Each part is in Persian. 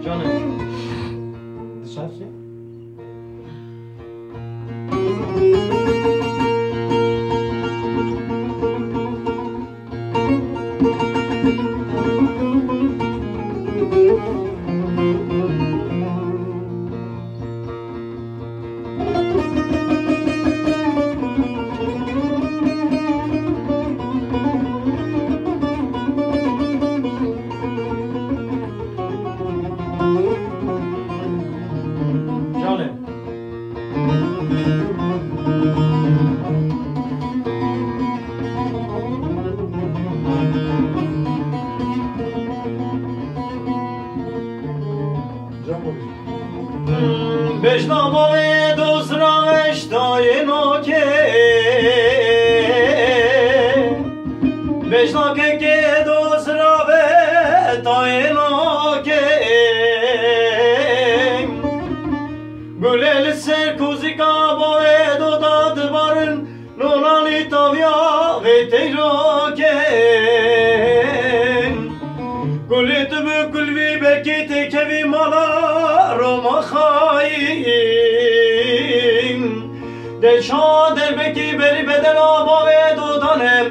Canım. Dışarı. Beşnamay dosra eştayın oke Beşnake ke dosra ve tayın oke Gülel ser kuzika boye dodad varın Nonali tavya ve teyroke Gülü tübü kulvi bekiti kevi mala Roma khayim Deşa derbeki beri beden aba ve dodanem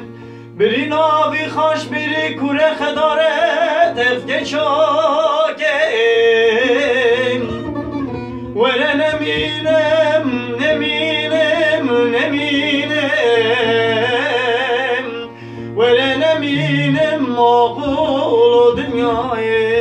Biri navi khaş biri kure khedare Tefke şakem Vere neminem neminem neminem Vere neminem mağul dünyayı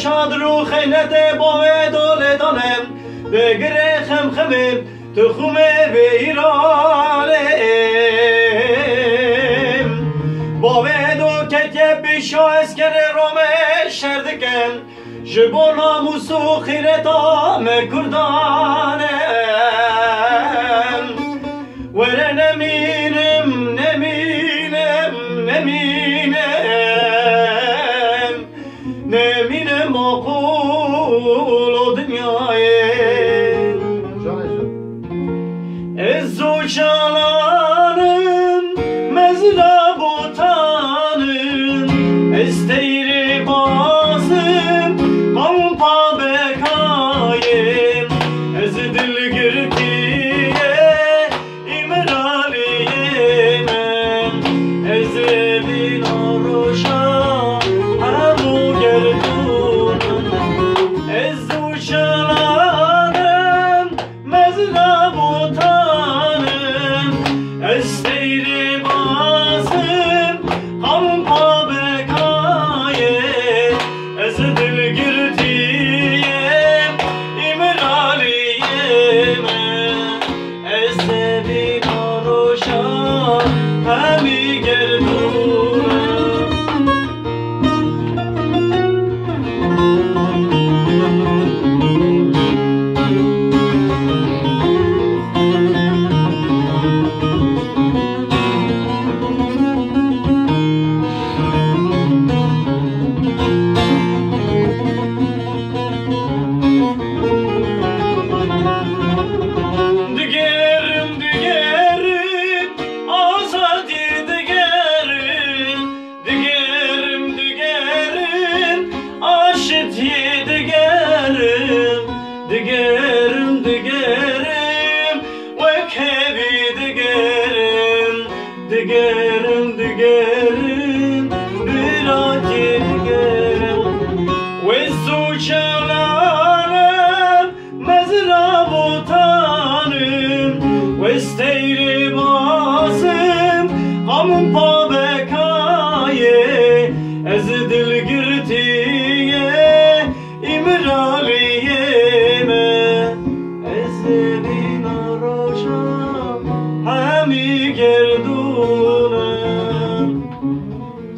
شادرو خیلت باید و لدانم بگره خم خمم تو خومه به ایرانم باید و کتیب بیشا اسکر رومه شردکن جبو ناموس و خیرتام کردانم وره نمینم نمینم نمینم نمینم مقول و dünyayı Ezzu çalanım mezla botanım Esteyri bazım kampa bekayım Ez dil girtiye imraliyim Ez dil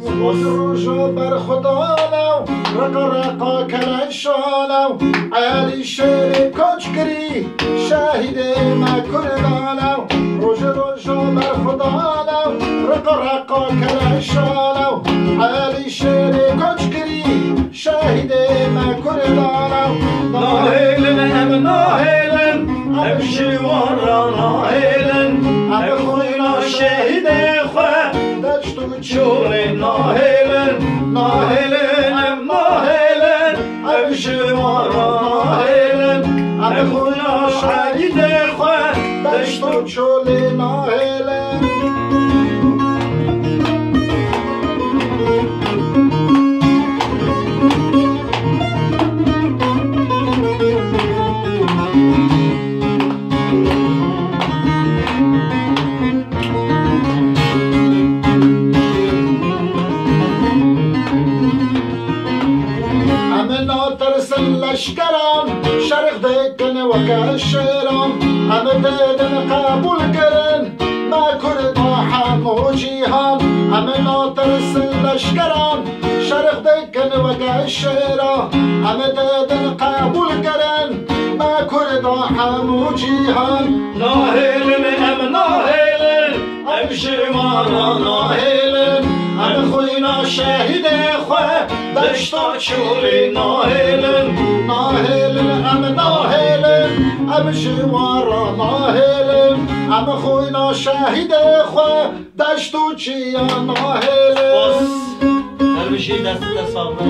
روزو بر خدا لو رقا رقا کلشالو علی شیر کچکری شهید مکردالو روزو بر خدا لو رقا رقا کلشالو علی شیر کچکری شهید مکردالو ناهیلن هم ناهیلن هم شوارا ناهیلن هم خوینا شهید خواه چولی ناهیلن ناهیلن هم ناهیلن هم شوارا ناهیلن هم خوینا شهید خواه دشتو چولی ناهیلن لشکرم شرق دکن و کشرم همه دیدن قبول کرن ما کرد همو جیهان همه ناترس لشکرم شرق دکن و کشرم همه دیدن قبول کرن ما کرد همو جیهان ناهیلن هم ناهیلن هم شمارا ناهیلن هم خوینا شهید خواه دشتا چولی ناهیلن ناهیلن هم ناهیلن هم شوارا ناهیلن هم خوینا شهید خواه دشتو چیا ناهیلن هر بشی دست دست آقا